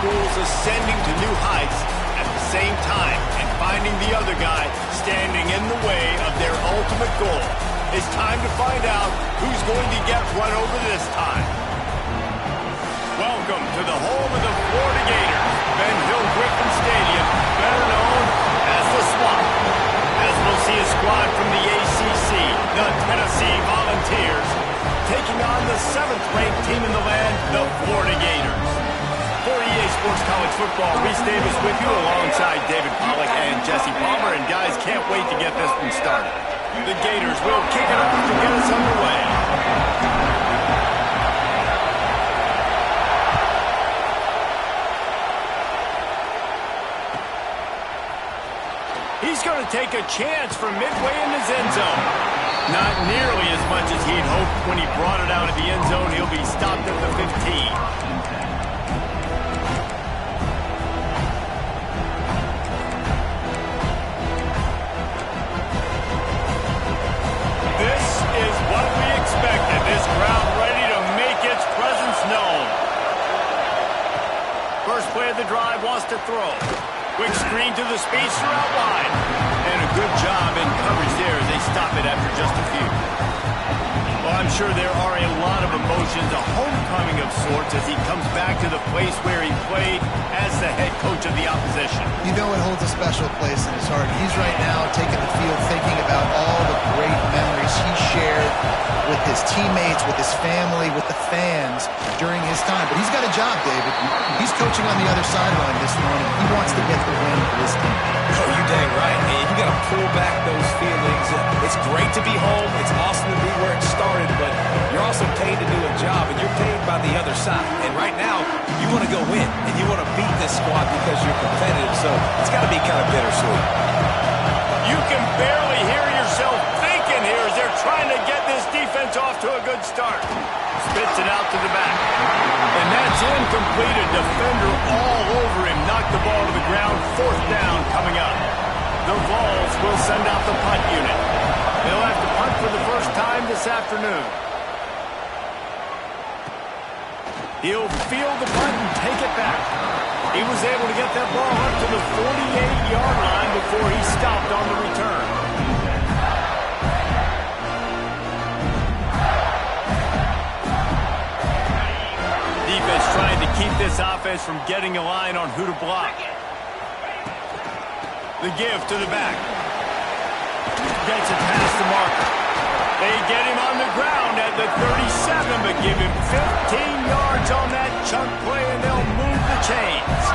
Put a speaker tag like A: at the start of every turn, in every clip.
A: schools ascending to new heights at the same time and finding the other guy standing in the way of their ultimate goal. It's time to find out who's going to get run over this time. Welcome to the home of the Florida Gators, Ben Hill Griffin Stadium, better known as the Swamp. As we'll see a squad from the ACC, the Tennessee Volunteers, taking on the 7th-ranked team in the land, the Florida Gators. For EA Sports College Football, Reese Davis with you alongside David Pollack and Jesse Palmer, and guys, can't wait to get this one started. The Gators will kick it off to get us underway. He's going to take a chance from midway in his end zone. Not nearly as much as he'd hoped when he brought it out of the end zone. He'll be stopped at the 15. This is what we expected. This crowd ready to make its presence known. First play of the drive wants to throw. Quick screen to the speedster out wide. And a good job in coverage there as they stop it after just a few. Well, I'm sure there are a lot of emotions, a homecoming of sorts as he comes back to the place where he played as the head coach of the opposition.
B: You know it holds a special place in his heart. He's right now taking the field thinking about all the great memories he shared with his teammates, with his family, with the fans during his time. But he's got a job, David. He's coaching on the other sideline this morning. He wants to get the win for his team.
C: Oh, you dang right, man. You got to pull back those feelings. It's great to be home. It's awesome to be where it started, but you're also paid to do a job, and you're paid by the other side. And right now, you want to go win, and you want to beat this squad because you're competitive, so it's got to be kind of bittersweet.
A: You can barely hear yourself thinking here as they're trying to get this defense off to a good start. Spits it out to the back. And that's incomplete. A defender all over him. Knocked the ball to the ground. 4th down coming up. The Vols will send out the punt unit. They'll have to punt for the first time this afternoon. He'll field the punt and take it back. He was able to get that ball up to the 48-yard line before he stopped on the return. Defense trying to keep this offense from getting a line on who to block. The give to the back. Gets it past the marker. They get him on the ground at the 37, but give him 15 yards on that chunk play, and they'll move the chains.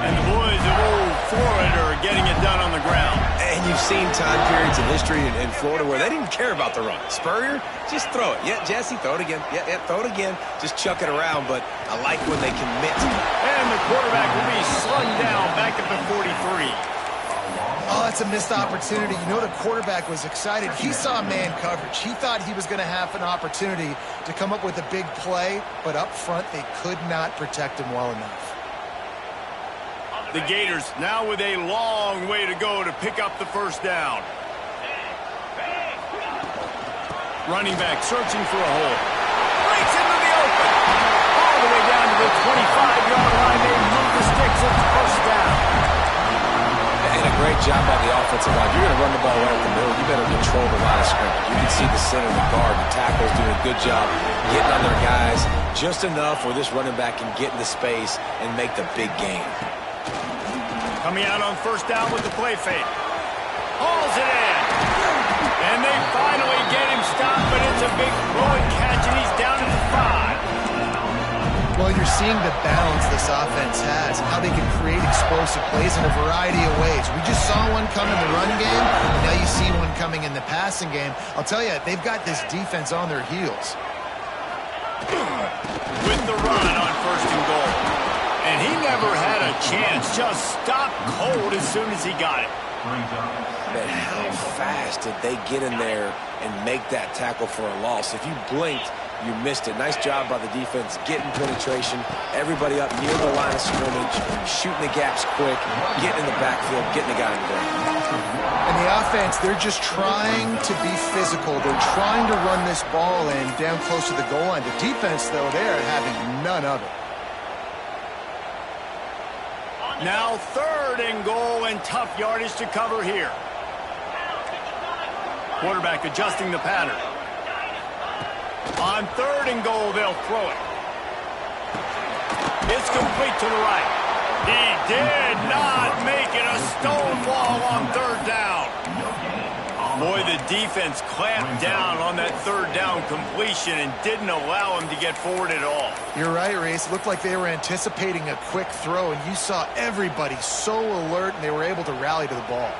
A: And the boys of old Florida are getting it done on the ground.
C: And you've seen time periods in history in Florida where they didn't care about the run. Spurrier, just throw it. Yeah, Jesse, throw it again. Yeah, throw it again. Just chuck it around, but I like when they commit.
A: And the quarterback will be slung down back at the 43.
B: Oh, that's a missed opportunity. You know the quarterback was excited. He saw man coverage. He thought he was going to have an opportunity to come up with a big play, but up front they could not protect him well enough.
A: The Gators now with a long way to go to pick up the first down. Running back searching for a hole. Breaks into the open. All the way down to the 25-yard line. They move the sticks. It's first down.
C: And a great job by the offensive line. You're going to run the ball right up the middle. You better control the line of scrimmage. You can see the center, the guard, the tackles doing a good job getting on their guys just enough where this running back can get into space and make the big game.
A: Coming out on first down with the play fake. Hauls it in. And they finally get him stopped, but it's a big throwing catch, and he's down at the 5.
B: Well, you're seeing the balance this offense has, how they can create explosive plays in a variety of ways. We just saw one come in the run game, and now you see one coming in the passing game. I'll tell you, they've got this defense on their heels.
A: With the run on first and goal. And he never had a chance, just stopped cold as soon as he got it.
C: But how fast did they get in there and make that tackle for a loss? If you blinked, you missed it. Nice job by the defense, getting penetration, everybody up near the line of scrimmage, shooting the gaps quick, getting in the backfield, getting the guy in the ground.
B: And the offense, they're just trying to be physical. They're trying to run this ball in down close to the goal line. The defense, though, they're having none of it.
A: Now 3rd and goal, and tough yardage to cover here. Quarterback adjusting the pattern. On 3rd and goal, they'll throw it. It's complete to the right. He did not make it. A stone wall on 3rd down. Boy, the defense clamped down on that 3rd down completion and didn't allow him to get forward at all.
B: You're right, Reese. It looked like they were anticipating a quick throw, and you saw everybody so alert, and they were able to rally to the ball.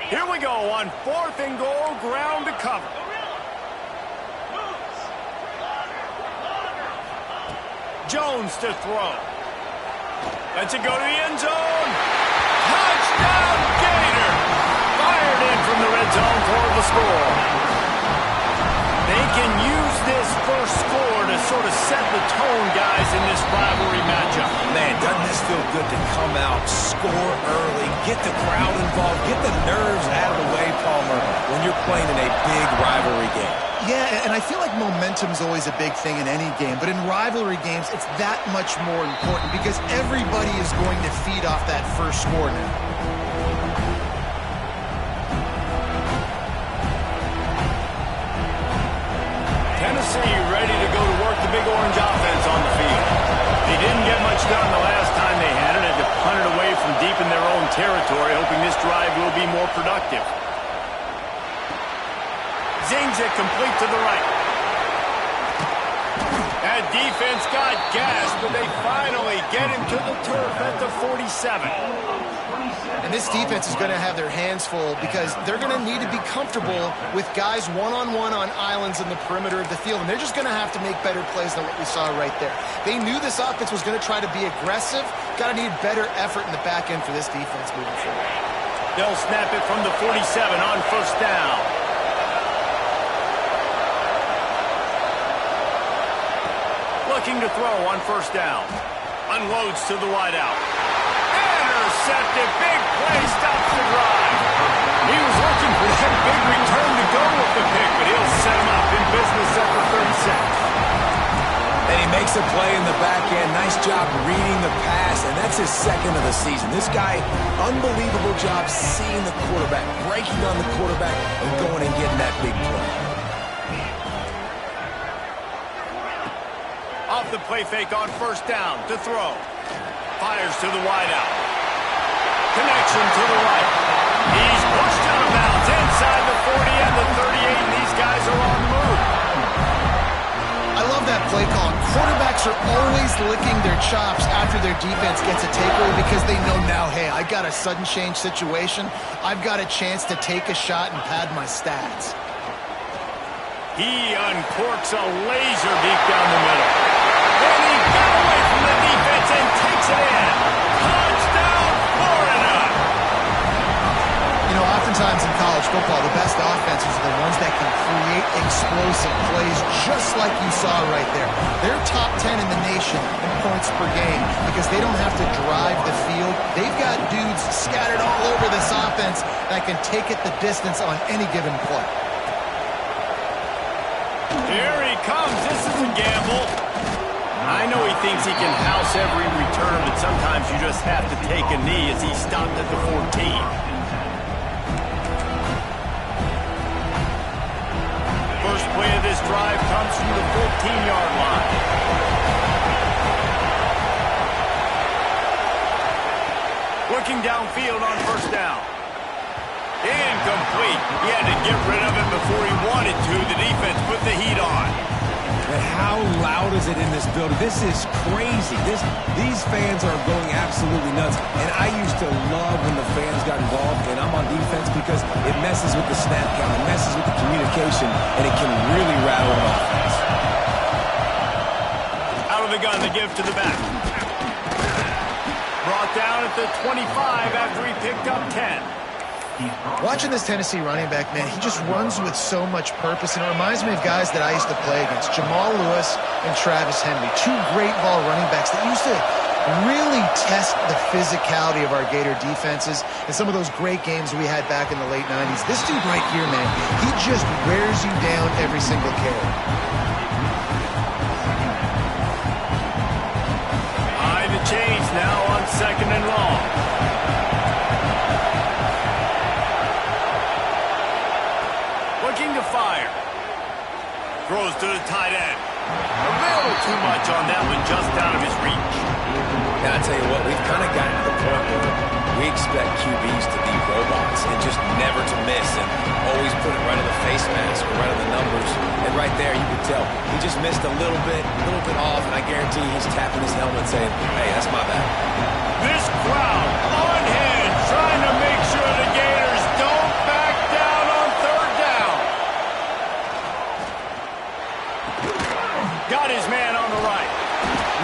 A: Here we go on 4th and goal, ground to cover. Jones to throw. Lets it go to the end zone. Touchdown, Gator! Fired in from the red zone for the score. They can use this first score to sort of set the tone, guys, in this rivalry matchup.
C: Man, doesn't this feel good to come out, score early, get the crowd involved, get the nerves out of the way, Palmer, when you're playing in a big rivalry game.
B: Yeah, and I feel like momentum's always a big thing in any game, but in rivalry games, it's that much more important because everybody is going to feed off that first score now.
A: Tennessee ready to go to work the big orange offense on the field. They didn't get much done the last time they had it. Had to punt it away from deep in their own territory, hoping this drive will be more productive. Zings it complete to the right. That defense got gas, but they finally get him to the turf at the 47.
B: And this defense is going to have their hands full because they're going to need to be comfortable with guys one-on-one on islands in the perimeter of the field. And they're just going to have to make better plays than what we saw right there. They knew this offense was going to try to be aggressive. Got to need better effort in the back end for this defense moving forward.
A: They'll snap it from the 47 on 1st down. Looking to throw on 1st down. Unloads to the wideout. Intercepted. Big play. Stops the drive. He was looking for that big return to go with the pick, but he'll set him up in business at the 36.
C: And he makes a play in the back end. Nice job reading the pass, and that's his 2nd of the season. This guy, unbelievable job seeing the quarterback, breaking on the quarterback, and going and getting that big play.
A: Off the play fake on 1st down to throw. Fires to the wideout. Connection to the right. He's pushed out of bounds inside the 40 and the 38, and these guys are on the move.
B: I love that play call. Quarterbacks are always licking their chops after their defense gets a takeaway because they know now, hey, I got a sudden change situation. I've got a chance to take a shot and pad my stats.
A: He uncorks a laser deep down the middle. And he got away from the defense and takes it in. Touchdown, Florida!
B: You know, oftentimes in college football, the best offenses are the ones that can create explosive plays just like you saw right there. They're top 10 in the nation in points per game because they don't have to drive the field. They've got dudes scattered all over this offense that can take it the distance on any given play.
A: Here he comes. This is a gamble. I know he thinks he can house every return, but sometimes you just have to take a knee as he stopped at the 14. First play of this drive comes from the 14-yard line. Looking downfield on 1st down. Incomplete. He had to get rid of it before he wanted to. The defense put the heat on.
C: But how loud is it in this building? This is crazy. These fans are going absolutely nuts. And I used to love when the fans got involved, and I'm on defense because it messes with the snap count, it messes with the communication, and it can really rattle an offense.
A: Out of the gun, the give to the back. Brought down at the 25 after he picked up 10.
B: Watching this Tennessee running back, man, he just runs with so much purpose, and it reminds me of guys that I used to play against, Jamal Lewis and Travis Henry, two great ball running backs that used to really test the physicality of our Gator defenses and some of those great games we had back in the late 90s. This dude right here, man, he just wears you down every single carry.
A: High to change now on 2nd and long. Looking to fire. Throws to the tight end. A little too much on that one, just out of his reach.
C: And I tell you what, we've kind of gotten to the point where we expect QBs to be robots and just never to miss and always put it right on the face mask or right on the numbers. And right there, you can tell he just missed a little bit off, and I guarantee he's tapping his helmet saying, hey, that's my bad.
A: This crowd on hand trying to make sure the Gators don't back down on 3rd down. Got his man on the right.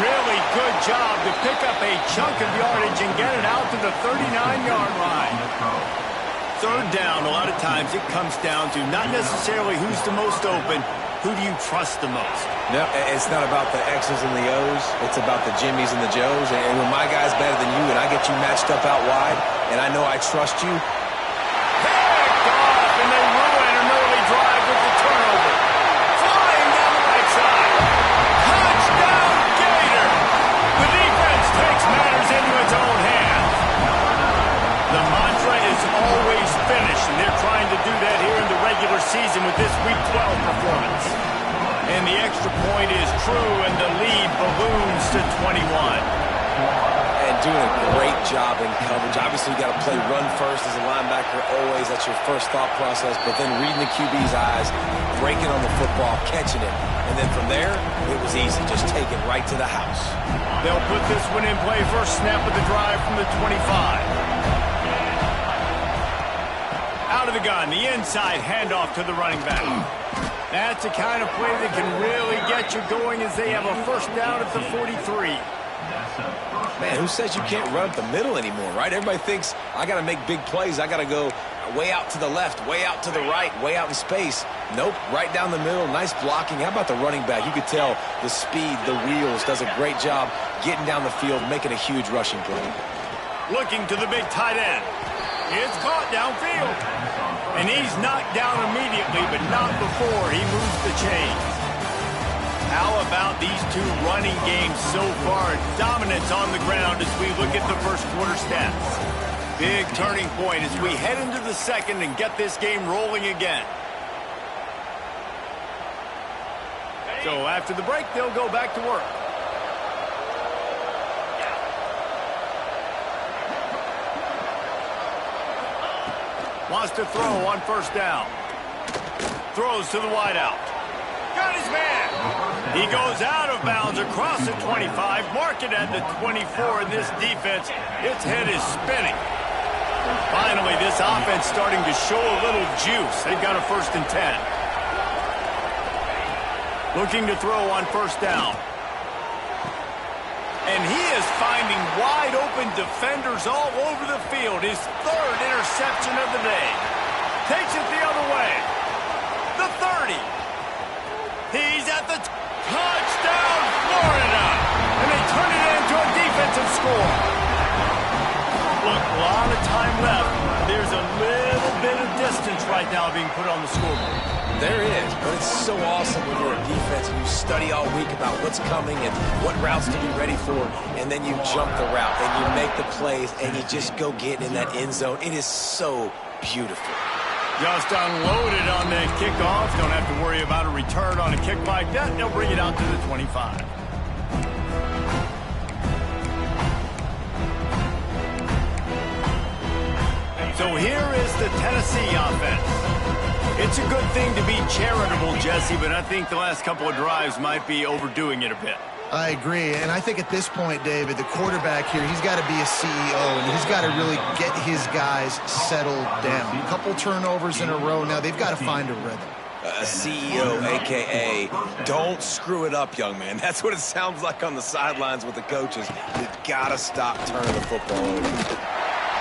A: Really good job to pick up a chunk of yardage and get it out to the 39-yard line. 3rd down, a lot of times it comes down to not necessarily who's the most open, who do you trust the most?
C: No, it's not about the X's and the O's. It's about the Jimmies and the Joes. And when my guy's better than you and I get you matched up out wide and I know I trust you.
A: Picked off, and they ruin an early drive with the turnover. Flying down the right side. Touchdown, Gator! The defense takes matters into its own hands. The mantra is always finish, and they're trying to do that here in the regular season with this Week 12 performance. And the extra point is true, and the lead balloons to 21.
C: And doing a great job in coverage. Obviously, you got to play run first as a linebacker always. That's your first thought process. But then reading the QB's eyes, breaking on the football, catching it. And then from there, it was easy. Just take it right to the house.
A: They'll put this one in play first snap of the drive from the 25. Out of the gun, the inside handoff to the running back. That's the kind of play that can really get you going as they have a first down at the 43.
C: Man, who says you can't run up the middle anymore, right? Everybody thinks, I got to make big plays. I got to go way out to the left, way out to the right, way out in space. Nope, right down the middle, nice blocking. How about the running back? You could tell the speed, the wheels, does a great job getting down the field, making a huge rushing play.
A: Looking to the big tight end. It's caught downfield. And he's knocked down immediately, but not before he moves the chains. How about these two running games so far? Dominance on the ground as we look at the first quarter stats. Big turning point as we head into the second and get this game rolling again. So after the break, they'll go back to work. Wants to throw on first down. Throws to the wideout. Got his man. He goes out of bounds across the 25. Mark it at the 24 in this defense. Its head is spinning. Finally, this offense starting to show a little juice. They've got a 1st and 10. Looking to throw on first down. And he is finding wide open defenders all over the field. His 3rd interception of the day. Takes it the other way. The 30. He's at the touchdown, Florida. And they turn it into a defensive score. Look, a lot of time left. There's a little bit of distance right now being put on the scoreboard.
C: There is, but it's so awesome when you're a defense and you study all week about what's coming and what routes to be ready for, and then you jump the route and you make the plays and you just go get in that end zone. It is so beautiful.
A: Just unloaded on that kickoff. Don't have to worry about a return on a kick like that. They'll bring it out to the 25. So here is the Tennessee offense. It's a good thing to be charitable, Jesse, but I think the last couple of drives might be overdoing it a bit.
B: I agree, and I think at this point, David, the quarterback here, he's got to be a CEO, and he's got to really get his guys settled down. A couple turnovers in a row now. They've got to find a rhythm.
C: A CEO, a.k.a. don't screw it up, young man. That's what it sounds like on the sidelines with the coaches. You've got to stop turning the football over.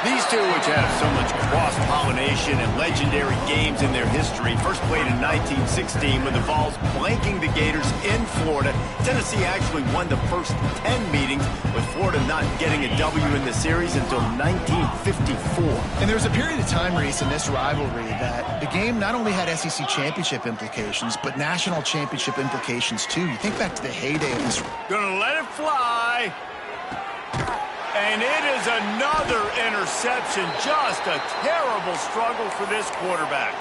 A: These two, which have so much cross-pollination and legendary games in their history, first played in 1916 with the Vols blanking the Gators in Florida. Tennessee actually won the first 10 meetings, with Florida not getting a W in the series until 1954.
B: And there was a period of time, Reese, in this rivalry that the game not only had SEC championship implications, but national championship implications, too. You think back to the heyday of this.
A: Gonna let it fly. And it is another interception. Just a terrible struggle for this quarterback.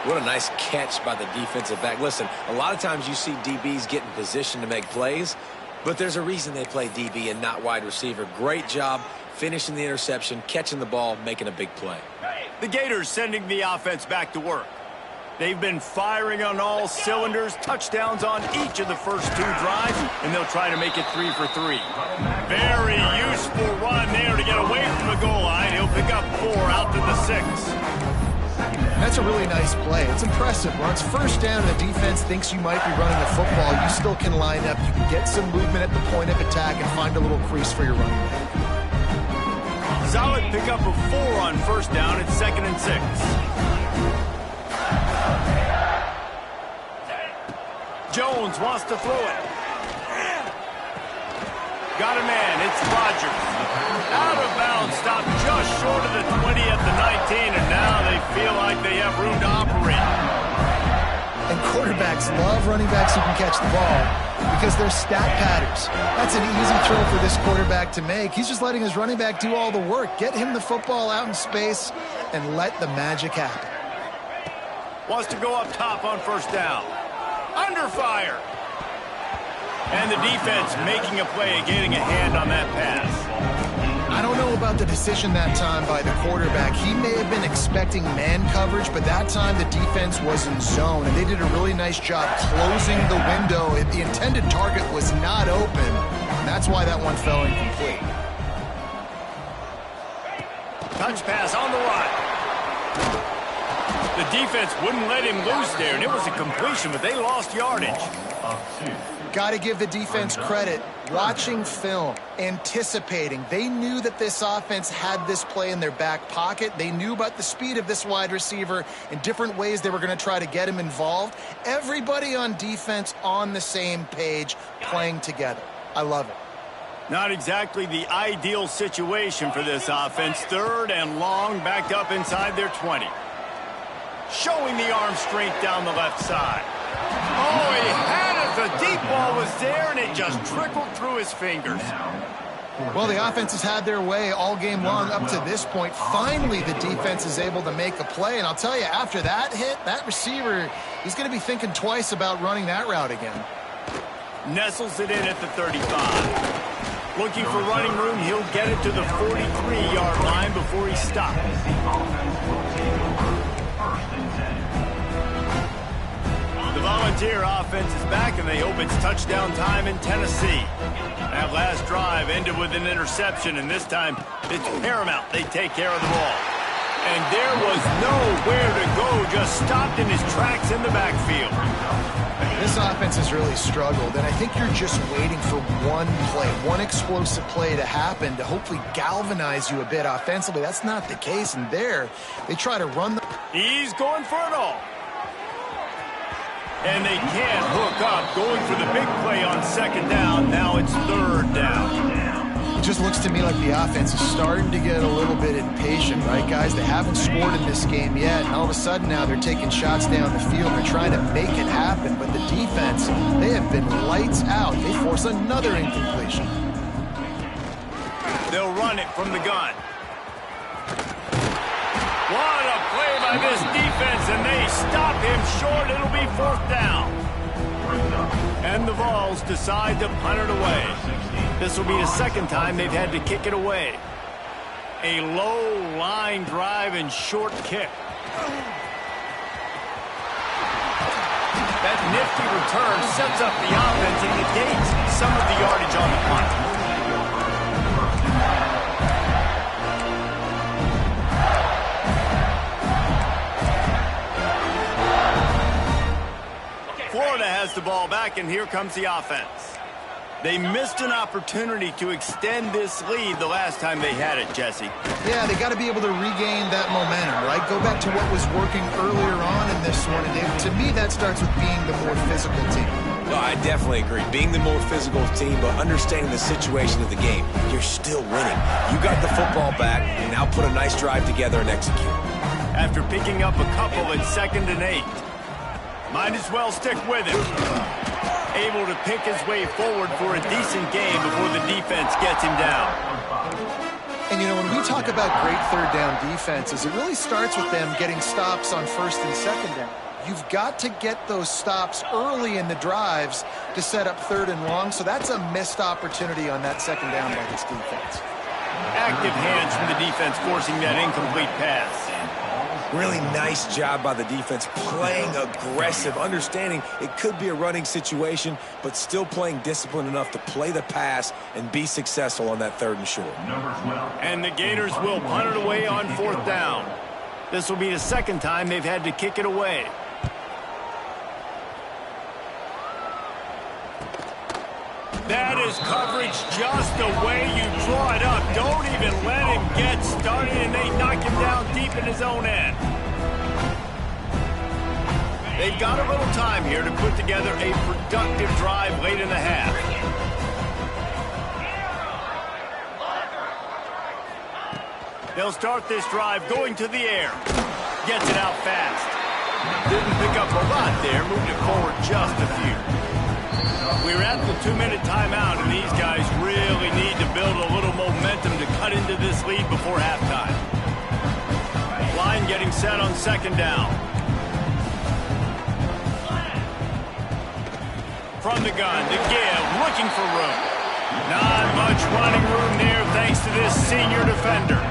C: What a nice catch by the defensive back. Listen, a lot of times you see DBs get in position to make plays, but there's a reason they play DB and not wide receiver. Great job finishing the interception, catching the ball, making a big play.
A: The Gators sending the offense back to work. They've been firing on all cylinders, touchdowns on each of the first 2 drives, and they'll try to make it 3 for 3. Very useful run there to get away from the goal line. He'll pick up 4 out to the 6.
B: That's a really nice play. It's impressive. When it's first down and the defense thinks you might be running the football, you still can line up. You can get some movement at the point of attack and find a little crease for your running back.
A: Solid pickup of 4 on first down. It's 2nd and 6. Jones wants to throw it. Got a man. It's Rodgers. Out of bounds. Stopped just short of the 20 at the 19, and now they feel like they have room to operate.
B: And quarterbacks love running backs who can catch the ball because they're stat patters. That's an easy throw for this quarterback to make. He's just letting his running back do all the work. Get him the football out in space and let the magic happen.
A: Wants to go up top on first down. Under fire. And the defense making a play, getting a hand on that pass.
B: I don't know about the decision that time by the quarterback. He may have been expecting man coverage, but that time the defense was in zone, and they did a really nice job closing the window. The intended target was not open, and that's why that one fell incomplete.
A: Touch pass on the right. The defense wouldn't let him loose there, and it was a completion, but they lost yardage.
B: Got to give the defense credit. Watching film, anticipating. They knew that this offense had this play in their back pocket. They knew about the speed of this wide receiver and different ways they were going to try to get him involved. Everybody on defense on the same page, playing together. I love it.
A: Not exactly the ideal situation for this offense. 3rd and long, backed up inside their 20. Showing the arm strength down the left side. Oh, he had it. The deep ball was there, and it just trickled through his fingers.
B: Well, the offense has had their way all game long up to this point. Finally, the defense is able to make a play. And I'll tell you, after that hit, that receiver, he's going to be thinking twice about running that route again.
A: Nestles it in at the 35. Looking for running room, he'll get it to the 43-yard line before he stops. The Volunteer offense is back, and they hope it's touchdown time in Tennessee. That last drive ended with an interception, and this time it's paramount they take care of the ball. And there was nowhere to go, just stopped in his tracks in the backfield.
B: This offense has really struggled, and I think you're just waiting for one play, one explosive play to happen to hopefully galvanize you a bit offensively. That's not the case, and there they try to run the...
A: He's going for it all. And they can't hook up, going for the big play on 2nd down. Now it's 3rd down.
B: It just looks to me like the offense is starting to get a little bit impatient, right, guys? They haven't scored in this game yet, and all of a sudden now they're taking shots down the field. They're trying to make it happen, but the defense, they have been lights out. They force another incompletion.
A: They'll run it from the gun. What a play by this defense, and they stop him short. It'll be 4th down. And the Vols decide to punt it away. This will be the 2nd time they've had to kick it away. A low line drive and short kick. That nifty return sets up the offense and negates some of the yardage on the punt. Florida has the ball back, and here comes the offense. They missed an opportunity to extend this lead the last time they had it, Jesse.
B: Yeah, they got to be able to regain that momentum, right? Go back to what was working earlier on in this one. And to me, that starts with being the more physical team.
C: No, I definitely agree. Being the more physical team, but understanding the situation of the game. You're still winning. You got the football back, and now put a nice drive together and execute.
A: After picking up a couple in 2nd and 8. Might as well stick with him. Able to pick his way forward for a decent game before the defense gets him down.
B: And, you know, when we talk about great third down defenses, it really starts with them getting stops on 1st and 2nd down. You've got to get those stops early in the drives to set up 3rd and long, so that's a missed opportunity on that 2nd down by this defense.
A: Active hands from the defense forcing that incomplete pass.
C: Really nice job by the defense, playing aggressive, understanding it could be a running situation, but still playing disciplined enough to play the pass and be successful on that 3rd and short.
A: And the Gators will punt it away on 4th down. This will be the 2nd time they've had to kick it away. That is coverage just the way you draw it up. Don't even let him get started, and they knock him down deep in his own end. They've got a little time here to put together a productive drive late in the half. They'll start this drive going to the air. Gets it out fast. Didn't pick up a lot there, moved it forward just a few. We're at the 2-minute timeout, and these guys really need to build a little momentum to cut into this lead before halftime. Line getting set on 2nd down. From the gun to give, looking for room. Not much running room there thanks to this senior defender.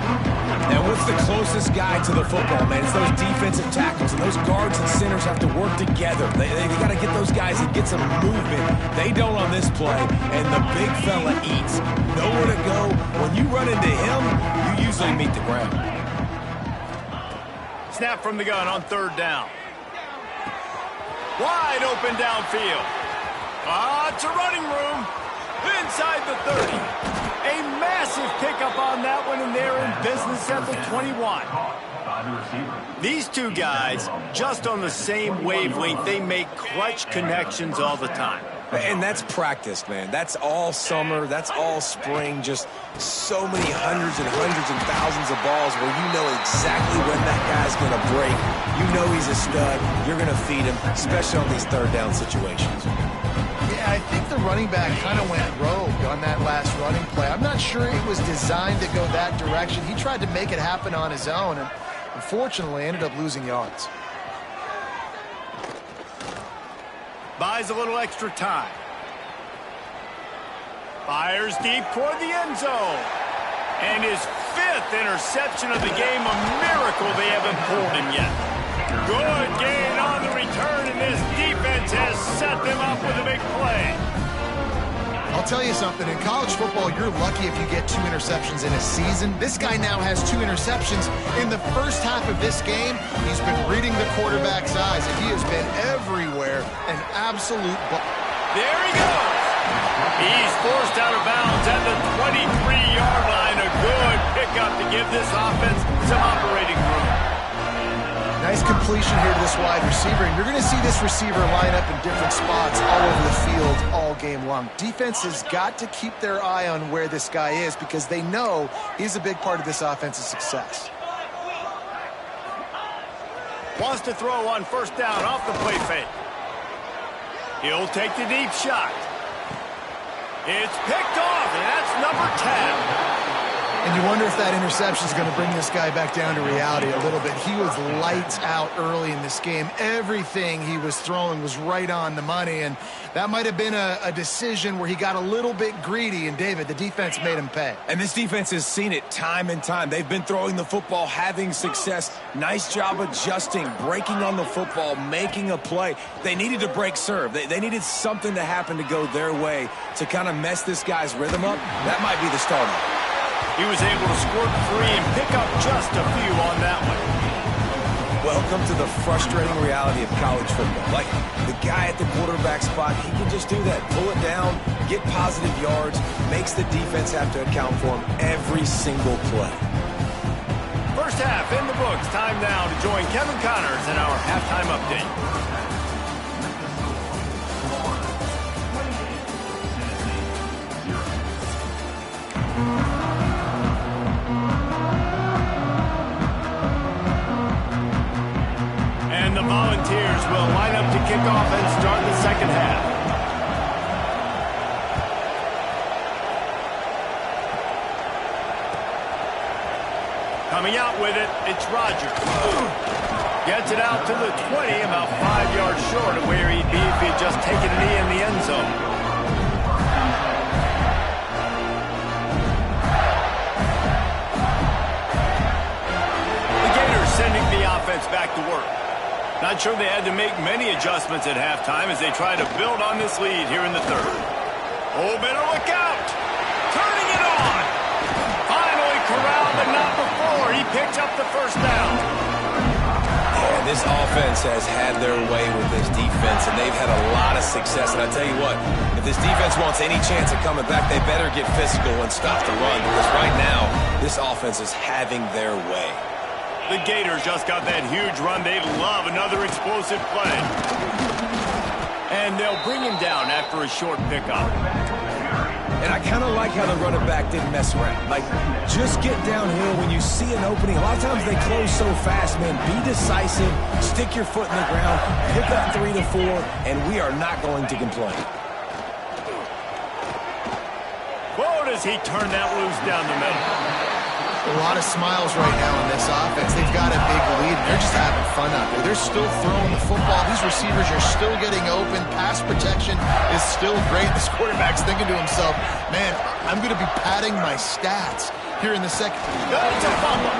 C: And what's the closest guy to the football, man? It's those defensive tackles, and those guards and centers have to work together. They got to get those guys and get some movement. They don't on this play, and the big fella eats. Nowhere to go. When you run into him, you usually meet the ground.
A: Snap from the gun on 3rd down. Wide open downfield. It's a running room. Inside the 30. A massive pickup on that one, and they're in business at the 21. These two guys, just on the same wavelength, they make clutch connections all the time.
C: And that's practice, man. That's all summer. That's all spring. Just so many hundreds and thousands of balls where you know exactly when that guy's going to break. You know he's a stud. You're going to feed him, especially on these 3rd down situations.
B: Yeah, I think the running back kind of went rogue on that last running play. I'm not sure it was designed to go that direction. He tried to make it happen on his own, and unfortunately ended up losing yards.
A: Buys a little extra time. Fires deep toward the end zone. And his 5th interception of the game, a miracle they haven't pulled him yet. Good gain on the return, and this defense has set them up with a big play.
B: I'll tell you something, in college football, you're lucky if you get 2 interceptions in a season. This guy now has 2 interceptions. In the first half of this game, he's been reading the quarterback's eyes, and he has been everywhere, an absolute
A: There he goes. He's forced out of bounds at the 23-yard line. A good pickup to give this offense some operating room.
B: Nice completion here to this wide receiver, and you're going to see this receiver line up in different spots all over the field all game long. Defense has got to keep their eye on where this guy is because they know he's a big part of this offense's success.
A: Wants to throw on 1st down off the play fake. He'll take the deep shot. It's picked off, and that's number 10.
B: And you wonder if that interception is going to bring this guy back down to reality a little bit. He was lights out early in this game. Everything he was throwing was right on the money, and that might have been a decision where he got a little bit greedy, and David, the defense made him pay.
C: And this defense has seen it time and time. They've been throwing the football, having success. Nice job adjusting, breaking on the football, making a play. They needed to break serve. They needed something to happen to go their way to kind of mess this guy's rhythm up. That might be the starter.
A: He was able to squirt free and pick up just a few on that one.
C: Welcome to the frustrating reality of college football. Like, the guy at the quarterback spot, he can just do that. Pull it down, get positive yards, makes the defense have to account for him every single play.
A: First half in the books. Time now to join Kevin Connors in our halftime update. And the Volunteers will line up to kick off and start the second half. Coming out with it, it's Rodgers. Gets it out to the 20, about 5 yards short of where he'd be if he'd just taken a knee in the end zone. The Gators sending the offense back to work. Not sure they had to make many adjustments at halftime as they try to build on this lead here in the third. Oh, better look out! Turning it on! Finally corralled, but not before. He picked up the first down.
C: Yeah, this offense has had their way with this defense, and they've had a lot of success. And I tell you what, if this defense wants any chance of coming back, they better get physical and stop the run, because right now, this offense is having their way.
A: The Gators just got that huge run. They love another explosive play. And they'll bring him down after a short pickup.
C: And I kind of like how the running back didn't mess around. Like, just get downhill when you see an opening. A lot of times they close so fast, man. Be decisive, stick your foot in the ground, pick up 3 to 4, and we are not going to complain.
A: Whoa, does he turn that loose down the middle.
B: A lot of smiles right now in this offense. They've got a big lead, and they're just having fun out there. They're still throwing the football. These receivers are still getting open. Pass protection is still great. This quarterback's thinking to himself, man, I'm going to be padding my stats here in the second.
A: That's a fumble.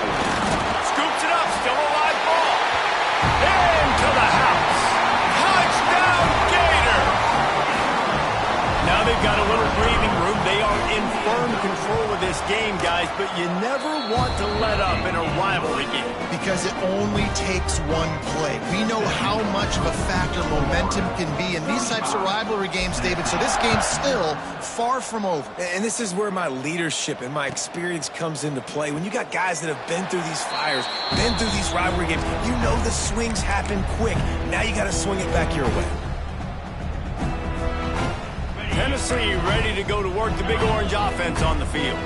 A: Scoops it up. Still a live ball. Into the house. Touchdown, Gators. Now they've got a little breathing room. They are in firm control of this game, guys, but you never want to let up in a rivalry game.
B: Because it only takes one play. We know how much of a factor momentum can be in these types of rivalry games, David, so this game's still far from over.
C: And this is where my leadership and my experience comes into play. When you got guys that have been through these fires, been through these rivalry games, you know the swings happen quick. Now you got to swing it back your way.
A: Tennessee ready to go to work the Big Orange offense on the field.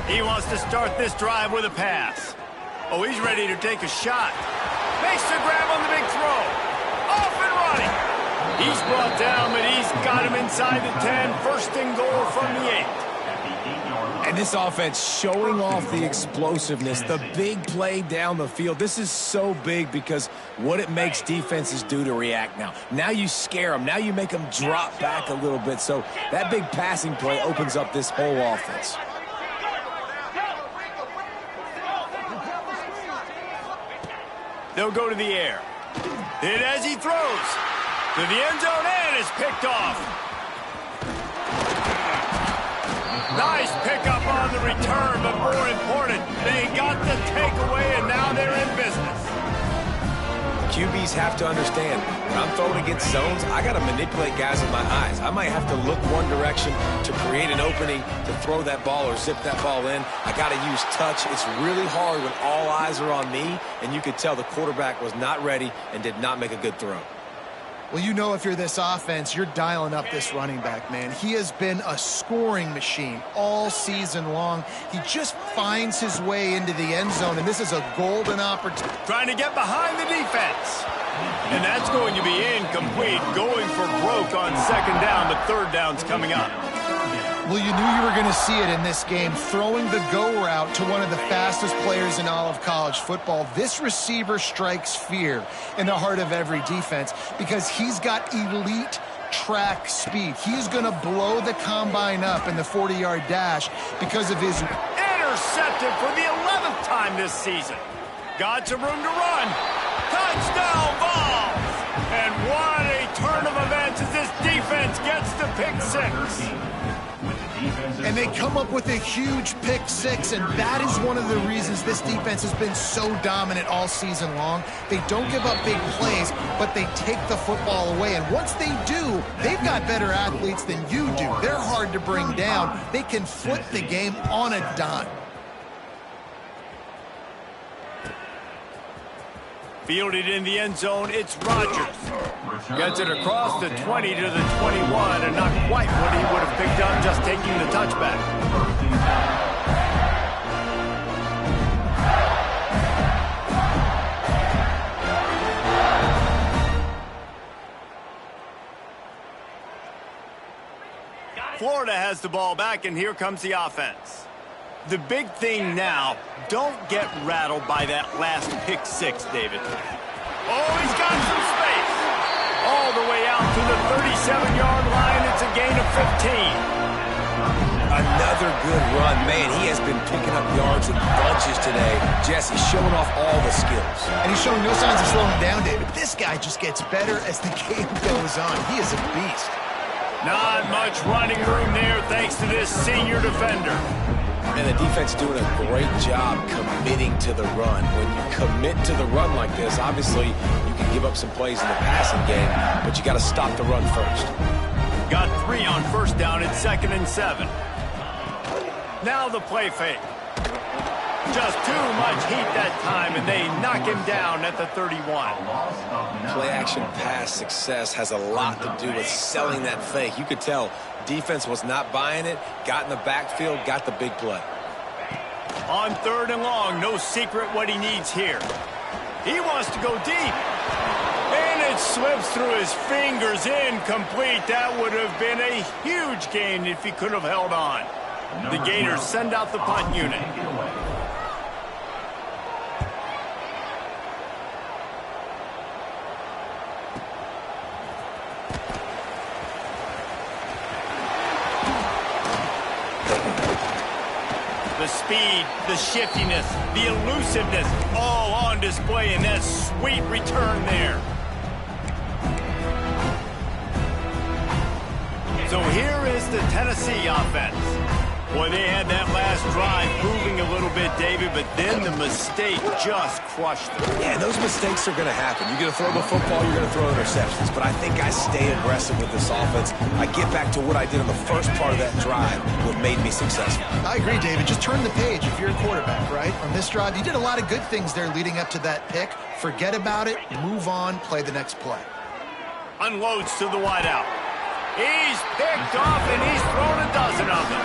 A: He wants to start this drive with a pass. Oh, he's ready to take a shot. Makes the grab on the big throw. Off and running. He's brought down, but he's got him inside the 10. First and goal from the 8.
C: And this offense showing off the explosiveness, the big play down the field. This is so big because what it makes defenses do to react now. Now you scare them. Now you make them drop back a little bit. So that big passing play opens up this whole offense.
A: They'll go to the air. Hit as he throws. To the end zone and is picked off. Nice pickup on the return, but more important, they got the takeaway, and now they're in business.
C: QBs have to understand, when I'm throwing against zones, I got to manipulate guys with my eyes. I might have to look one direction to create an opening to throw that ball or zip that ball in. I got to use touch. It's really hard when all eyes are on me, and you could tell the quarterback was not ready and did not make a good throw.
B: Well, you know if you're this offense, you're dialing up this running back, man. He has been a scoring machine all season long. He just finds his way into the end zone, and this is a golden opportunity.
A: Trying to get behind the defense. And that's going to be incomplete. Going for broke on second down, but third down's coming up.
B: Well, you knew you were going to see it in this game, throwing the go route to one of the fastest players in all of college football. This receiver strikes fear in the heart of every defense because he's got elite track speed. He's going to blow the combine up in the 40-yard dash because of his...
A: Intercepted for the 11th time this season. Got some room to run. Touchdown ball! And what a turn of events as this defense gets to pick 6.
B: And they come up with a huge pick six, and that is one of the reasons this defense has been so dominant all season long. They don't give up big plays, but they take the football away. And once they do, they've got better athletes than you do. They're hard to bring down. They can flip the game on a dime.
A: Fielded in the end zone, it's Rodgers. Gets it across the 20 to the 21, and not quite what he would have picked up just taking the touchback. Florida has the ball back, and here comes the offense. The big thing now, don't get rattled by that last pick six, David. Oh, he's got some space. All the way out to the 37-yard line. It's a gain of 15.
C: Another good run. Man, he has been picking up yards in bunches today. Jesse showing off all the skills.
B: And he's showing no signs of slowing down, David. This guy just gets better as the game goes on. He is a beast.
A: Not much running room there thanks to this senior defender.
C: And the defense doing a great job committing to the run. When you commit to the run like this, obviously you can give up some plays in the passing game, but you got to stop the run first.
A: Got 3 on first down at 2nd and 7. Now the play fake. Just too much heat that time, and they knock him down at the 31.
C: Play action pass success has a lot to do with selling that fake. You could tell defense was not buying it, got in the backfield, got the big play.
A: On 3rd and long, no secret what he needs here. He wants to go deep. And it slips through his fingers, incomplete. That would have been a huge gain if he could have held on. The Gators send out the punt unit. The speed, the shiftiness, the elusiveness, all on display in that sweet return there. So here is the Tennessee offense. Boy, they had that last drive moving a little bit, David, but then the mistake just crushed them.
C: Yeah, those mistakes are going to happen. You're going to throw the football, you're going to throw interceptions. But I think I stay aggressive with this offense. I get back to what I did on the first part of that drive, what made me successful.
B: I agree, David. Just turn the page if you're a quarterback, right? On this drive, you did a lot of good things there leading up to that pick. Forget about it, move on, play the next play.
A: Unloads to the wideout. He's picked off, and he's thrown a dozen of them.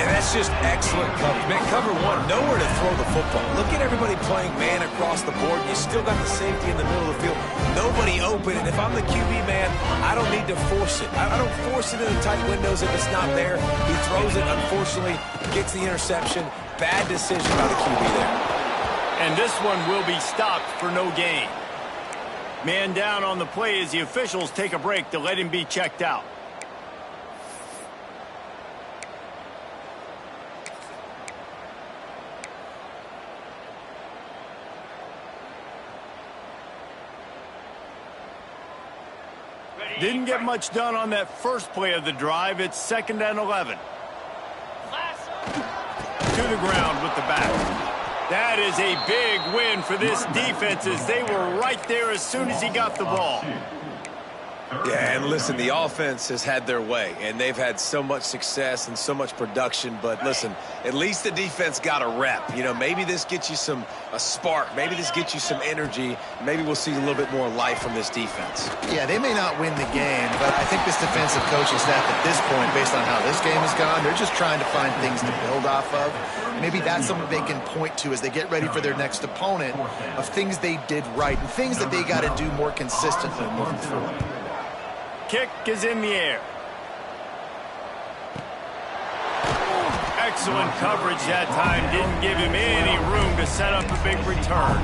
C: And that's just excellent coverage. Man, cover one, nowhere to throw the football. Look at everybody playing man across the board. You still got the safety in the middle of the field. Nobody open, and if I'm the QB man, I don't need to force it. I don't force it in the tight windows if it's not there. He throws it, unfortunately, gets the interception. Bad decision by the QB there.
A: And this one will be stopped for no gain. Man down on the play as the officials take a break to let him be checked out. Didn't get much done on that first play of the drive. It's 2nd and 11. To the ground with the back. That is a big win for this defense as they were right there as soon as he got the ball.
C: Yeah, and listen, the offense has had their way, and they've had so much success and so much production. But listen, at least the defense got a rep. You know, maybe this gets you a spark. Maybe this gets you some energy. Maybe we'll see a little bit more life from this defense.
B: Yeah, they may not win the game, but I think this defensive coaching staff at this point, based on how this game has gone, they're just trying to find things to build off of. Maybe that's something they can point to as they get ready for their next opponent of things they did right and things that they got to do more consistently moving forward.
A: Kick is in the air. Excellent coverage that time. Didn't give him any room to set up a big return.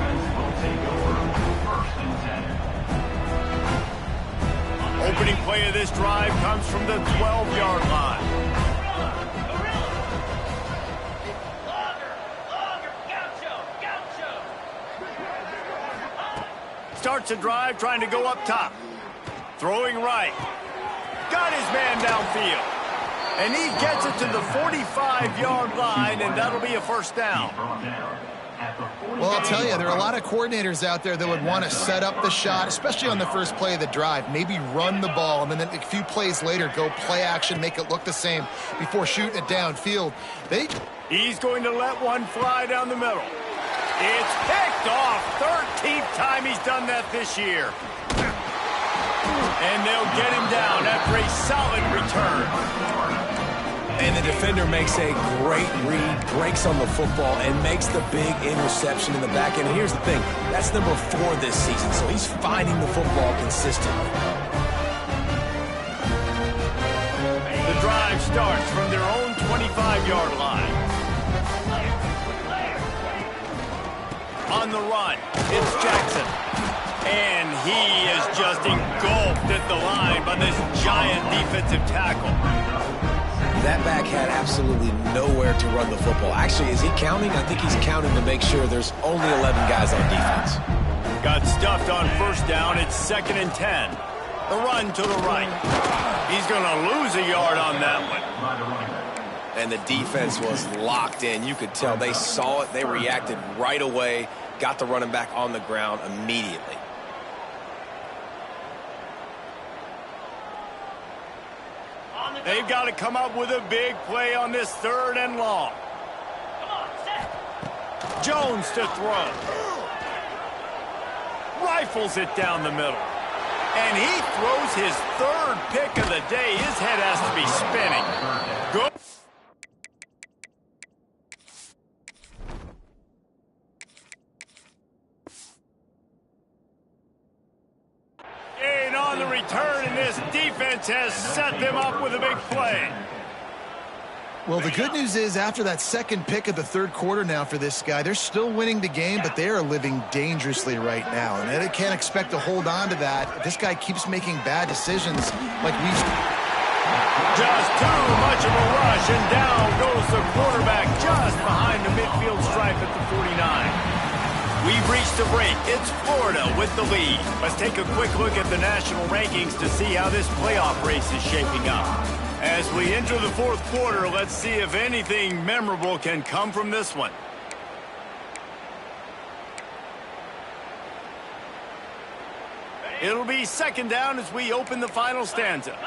A: Opening play of this drive comes from the 12-yard line. Starts a drive trying to go up top. Throwing right. Got his man downfield. And he gets it to the 45-yard line, and that'll be a first down.
B: Well, I'll tell you, there are a lot of coordinators out there that would want to set up the shot, especially on the first play of the drive, maybe run the ball, and then a few plays later go play action, make it look the same before shooting it downfield.
A: He's going to let one fly down the middle. It's picked off. 13th time he's done that this year. And they'll get him down after a solid return.
C: And the defender makes a great read, breaks on the football, and makes the big interception in the back end. And here's the thing, that's number 4 this season, so he's finding the football consistently.
A: The drive starts from their own 25-yard line. On the run, it's Jackson. And he is just engulfed at the line by this giant defensive tackle.
C: That back had absolutely nowhere to run the football. Actually, is he counting? I think he's counting to make sure there's only 11 guys on defense.
A: Got stuffed on first down. It's 2nd and 10. The run to the right. He's going to lose a yard on that one.
C: And the defense was locked in. You could tell they saw it. They reacted right away. Got the running back on the ground immediately.
A: They've got to come up with a big play on this 3rd and long. Jones to throw. Rifles it down the middle. And he throws his 3rd pick of the day. His head has to be spinning. Good. On the return, and this defense has set them up with a big play.
B: Well, the good news is after that 2nd pick of the 3rd quarter now for this guy, they're still winning the game, but they are living dangerously right now. And they can't expect to hold on to that. This guy keeps making bad decisions like we...
A: Just too much of a rush, and down goes the quarterback just behind the midfield stripe at the 49. We've reached a break. It's Florida with the lead. Let's take a quick look at the national rankings to see how this playoff race is shaping up. As we enter the 4th quarter, let's see if anything memorable can come from this one. It'll be 2nd down as we open the final stanza.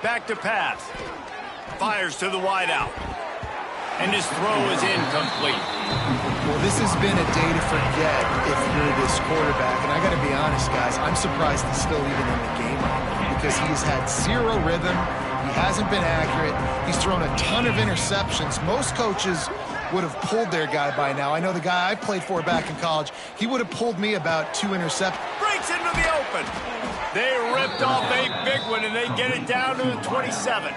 A: Back to pass. Fires to the wideout. And his throw is incomplete.
B: Well, this has been a day to forget if you're this quarterback. And I got to be honest, guys, I'm surprised he's still even in the game right now because he's had 0 rhythm. He hasn't been accurate. He's thrown a ton of interceptions. Most coaches would have pulled their guy by now. I know the guy I played for back in college, he would have pulled me about 2 interceptions.
A: Breaks into the open. They ripped off a big one, and they get it down to the 27.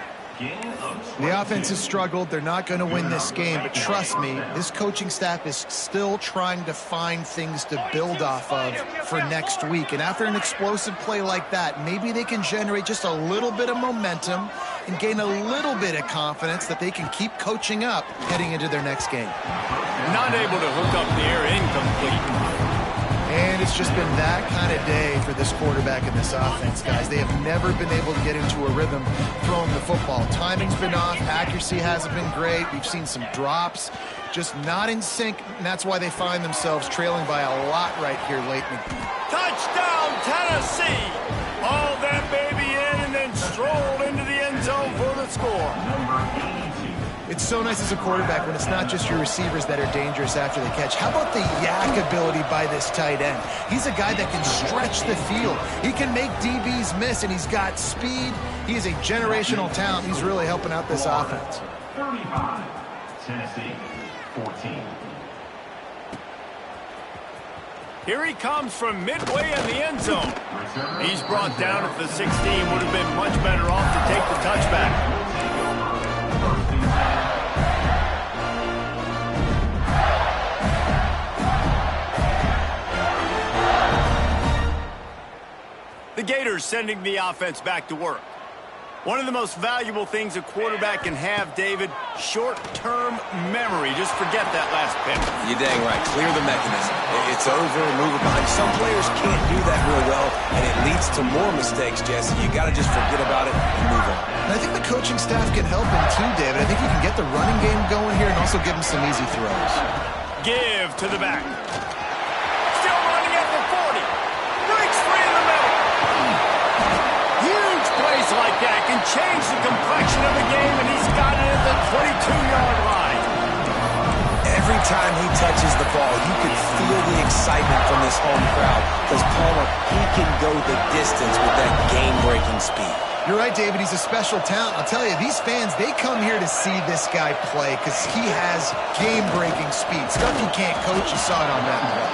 B: The offense has struggled. They're not going to win this game, but trust me, this coaching staff is still trying to find things to build off of for next week. And after an explosive play like that, maybe they can generate just a little bit of momentum and gain a little bit of confidence that they can keep coaching up heading into their next game.
A: Not able to hook up the air, incomplete.
B: And it's just been that kind of day for this quarterback and this offense, guys. They have never been able to get into a rhythm throwing the football. Timing's been off. Accuracy hasn't been great. We've seen some drops, just not in sync, and that's why they find themselves trailing by a lot right here late in the game.
A: Touchdown, Tennessee! Haul that baby in and then stroll into the end zone for the score.
B: It's so nice as a quarterback when it's not just your receivers that are dangerous after the catch. How about the yak ability by this tight end? He's a guy that can stretch the field. He can make DBs miss, and he's got speed. He is a generational talent. He's really helping out this offense.
D: 35, Tennessee, 14.
A: Here he comes from midway in the end zone. He's brought down at the 16. Would have been much better off to take the touchback. The Gators sending the offense back to work. One of the most valuable things a quarterback can have, David, short-term memory. Just forget that last pick.
C: You're dang right. Clear the mechanism. It's over, move it behind. Some players can't do that real well, and it leads to more mistakes, Jesse. You got to just forget about it and move on.
B: And I think the coaching staff can help him too, David. I think you can get the running game going here and also give him some easy throws.
A: Give to the back. Still running at the 40. Breaks free in the middle. Huge plays like that can change the complexion of the game, and he's got it at the 22-yard line.
C: Every time he touches the ball, you can feel the excitement from this home crowd because Palmer, he can go the distance with that game-breaking speed.
B: You're right, David. He's a special talent. I'll tell you, these fans, they come here to see this guy play because he has game-breaking speed. Stuff you can't coach. You saw it on that play.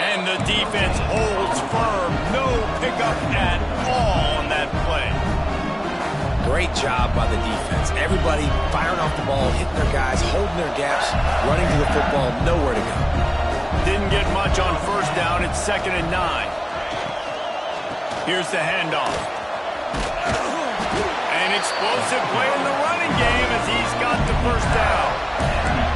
A: And the defense holds firm. No pickup at all on that play.
C: Great job by the defense. Everybody firing off the ball, hitting their guys, holding their gaps, running to the football, nowhere to go.
A: Didn't get much on first down. It's 2nd and 9. Here's the handoff. An explosive play in the running game as he's got the first down.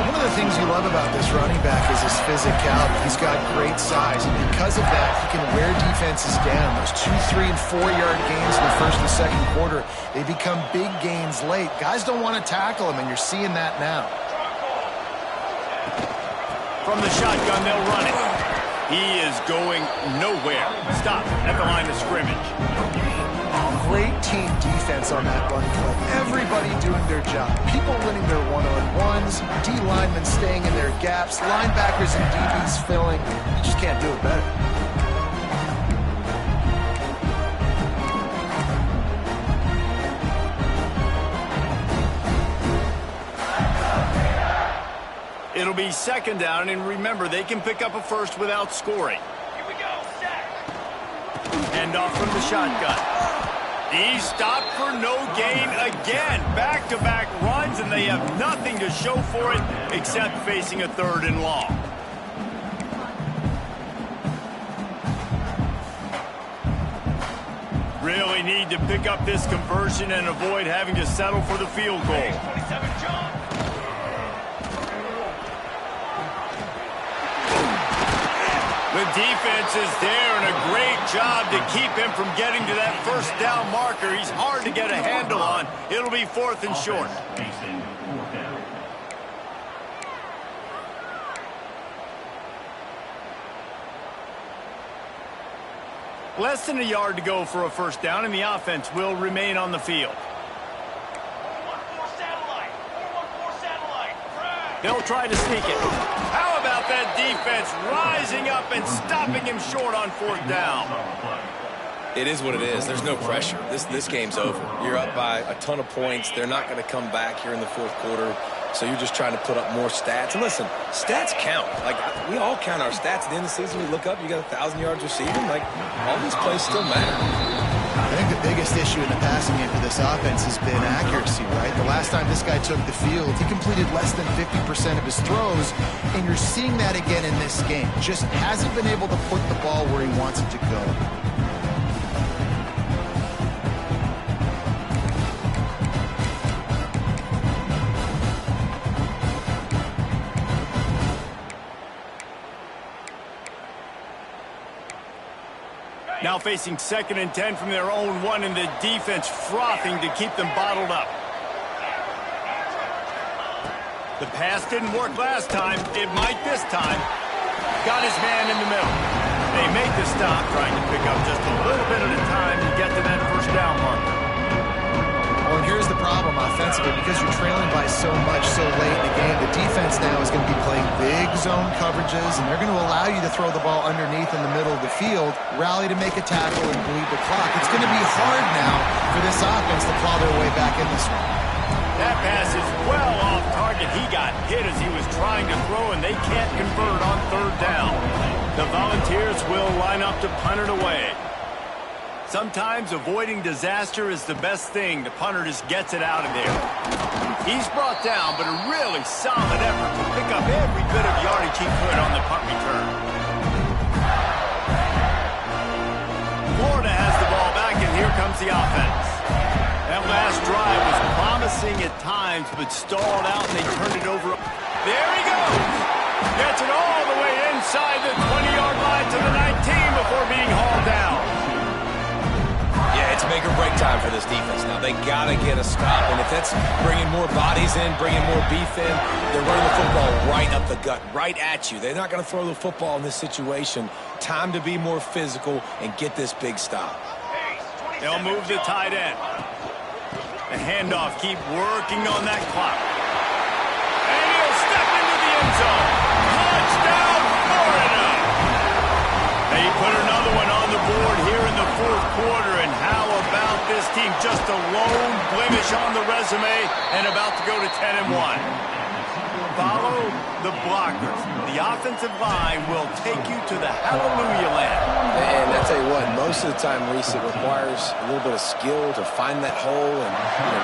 B: One of the things you love about this running back is his physicality. He's got great size, and because of that, he can wear defenses down. Those 2-, 3-, and 4-yard gains in the first and second quarter, they become big gains late. Guys don't want to tackle him, and you're seeing that now.
A: From the shotgun, they'll run it. He is going nowhere. Stop at the line of scrimmage.
B: Great team defense on that run play. Everybody doing their job. People winning their one-on-ones, D-linemen staying in their gaps, linebackers and DBs filling. You just can't do it better.
A: It'll be 2nd down, and remember, they can pick up a first without scoring. Here we go, set. Hand off from the shotgun. He's stopped for no gain again. Back-to-back runs, and they have nothing to show for it except facing a 3rd and long. Really need to pick up this conversion and avoid having to settle for the field goal. 27 John. The defense is there, and a great job to keep him from getting to that first down marker. He's hard to get a handle on. It'll be 4th and short. Less than a yard to go for a first down, and the offense will remain on the field.
E: 4-1-4 satellite. 4-1-4 satellite.
A: They'll try to sneak it. How about that defense rising up and stopping him short on 4th down?
C: It is what it is. There's no pressure. This game's over. You're up by a ton of points. They're not going to come back here in the 4th quarter. So you're just trying to put up more stats. And listen, stats count. Like, we all count our stats. At the end of the season, we look up, you got 1,000 yards receiving. Like, all these plays still matter.
B: I think the biggest issue in the passing game for this offense has been accuracy, right? The last time this guy took the field, he completed less than 50% of his throws, and you're seeing that again in this game. Just hasn't been able to put the ball where he wants it to go.
A: Now facing 2nd and 10 from their own 1, and the defense frothing to keep them bottled up. The pass didn't work last time. It might this time. Got his man in the middle. They make the stop, trying to pick up just a little bit at a time to get to that first down marker.
B: Well, and here's the problem offensively. Because you're trailing by so much so late in the game, the defense now is going to be playing big zone coverages, and they're going to allow you to throw the ball underneath in the middle of the field, rally to make a tackle, and bleed the clock. It's going to be hard now for this offense to claw their way back in this one.
A: That pass is well off target. He got hit as he was trying to throw, and they can't convert on 3rd down. The Volunteers will line up to punt it away. Sometimes avoiding disaster is the best thing. The punter just gets it out of there. He's brought down, but a really solid effort to pick up every bit of yardage he could on the punt return. Florida has the ball back, and here comes the offense. promising at times, but stalled out, and they turned it over. There he goes! Gets it all the way inside the 20-yard line to the 19 before being hauled down.
C: Yeah, it's make or break time for this defense. Now, they got to get a stop, and if that's bringing more bodies in, bringing more beef in, they're running the football right up the gut, right at you. They're not going to throw the football in this situation. Time to be more physical and get this big stop.
A: They'll move the tight end. The handoff, keep working on that clock. And he'll step into the end zone. Touchdown, Florida! They put another one on the board here in the fourth quarter, and how about this team? Just a lone blemish on the resume and about to go to 10-1. Follow the blockers. The offensive line will take you to the hallelujah land.
C: And I tell you what, most of the time, Reese, it requires a little bit of skill to find that hole and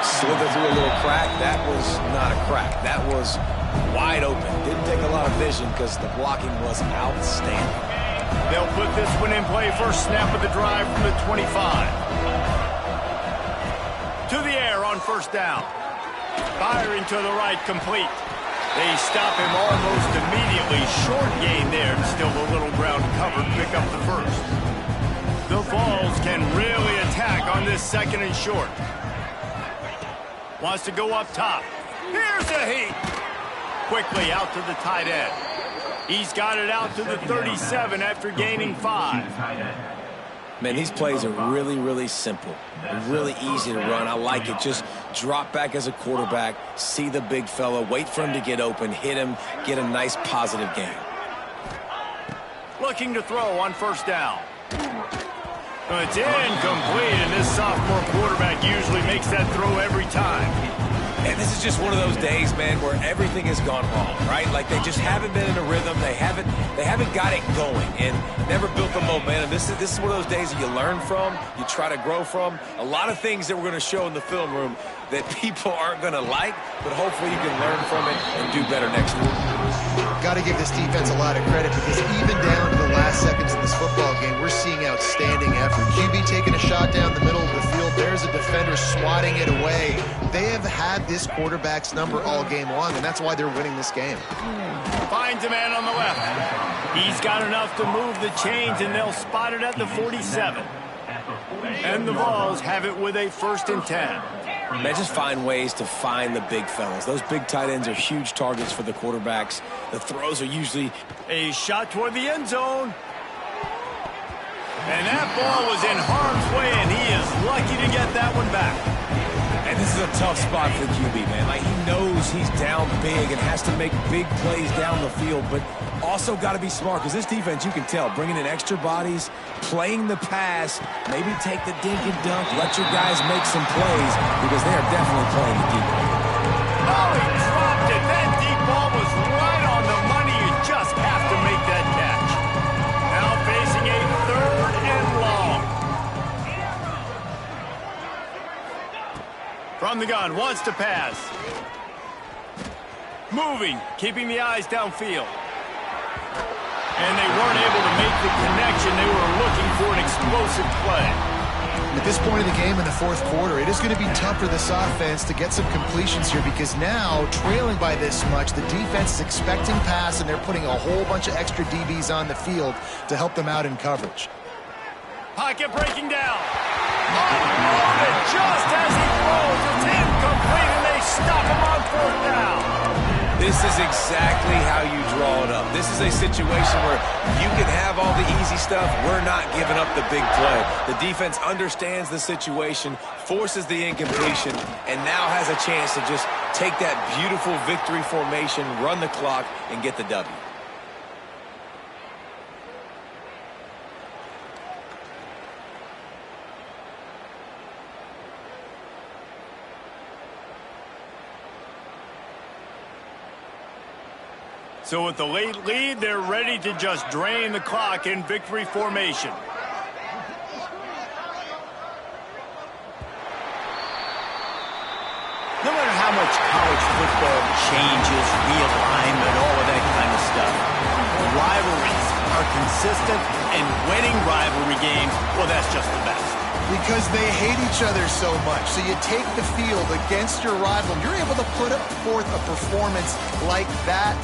C: slither through a little crack. That was not a crack. That was wide open. Didn't take a lot of vision because the blocking was outstanding.
A: They'll put this one in play. First snap of the drive from the 25. To the air on first down. Firing to the right, complete. They stop him almost immediately. Short gain there, and still a little ground covered. Pick up the first. The Vols can really attack on this second and short. Wants to go up top. Here's a heat. Quickly out to the tight end. He's got it out to the 37 after gaining 5.
C: Man, these plays are really, really simple. They're really easy to run. I like it. Just drop back as a quarterback, see the big fella, wait for him to get open, hit him, get a nice positive gain.
A: Looking to throw on first down. It's incomplete, and this sophomore quarterback usually makes that throw every time.
C: And this is just one of those days, man, where everything has gone wrong, right? Like they just haven't been in a rhythm. They haven't got it going and never built the momentum. This is one of those days that you learn from, you try to grow from. A lot of things that we're going to show in the film room that people aren't going to like, but hopefully you can learn from it and do better next week.
B: Got to give this defense a lot of credit because even down to the last seconds of this football game, we're seeing outstanding effort. QB taking a shot down the middle of the field. There's a defender swatting it away. They have had this quarterback's number all game long, and that's why they're winning this game.
A: Finds a man on the left. He's got enough to move the chains, and they'll spot it at the 47. And the Vols have it with a 1st and 10.
C: Man, just find ways to find the big fellas. Those big tight ends are huge targets for the quarterbacks. The throws are usually
A: a shot toward the end zone. And that ball was in harm's way, and he is lucky to get that one back.
C: And this is a tough spot for the QB, man. Like, he knows he's down big and has to make big plays down the field, but also got to be smart because this defense, you can tell, bringing in extra bodies, playing the pass, maybe take the dink and dunk, let your guys make some plays because they are definitely playing the deep ball.
A: Oh, he dropped it. That deep ball was right on the money. You just have to make that catch. Now facing a 3rd and long. From the gun, wants to pass. Moving, keeping the eyes downfield. And they weren't able to make the connection. They were looking for an explosive play.
B: At this point of the game in the 4th quarter, it is going to be tough for this offense to get some completions here because now, trailing by this much, the defense is expecting pass, and they're putting a whole bunch of extra DBs on the field to help them out in coverage.
A: Pocket breaking down. Unloaded just as he throws. It's incomplete, and they stop him on 4th down.
C: This is exactly how you draw it up. This is a situation where you can have all the easy stuff. We're not giving up the big play. The defense understands the situation, forces the incompletion, and now has a chance to just take that beautiful victory formation, run the clock, and get the W.
A: So with the late lead, they're ready to just drain the clock in victory formation. No matter how much college football changes, realignment, all of that kind of stuff, rivalries are consistent, and winning rivalry games, well, that's just the best.
B: Because they hate each other so much. So you take the field against your rival. You're able to put forth a performance like that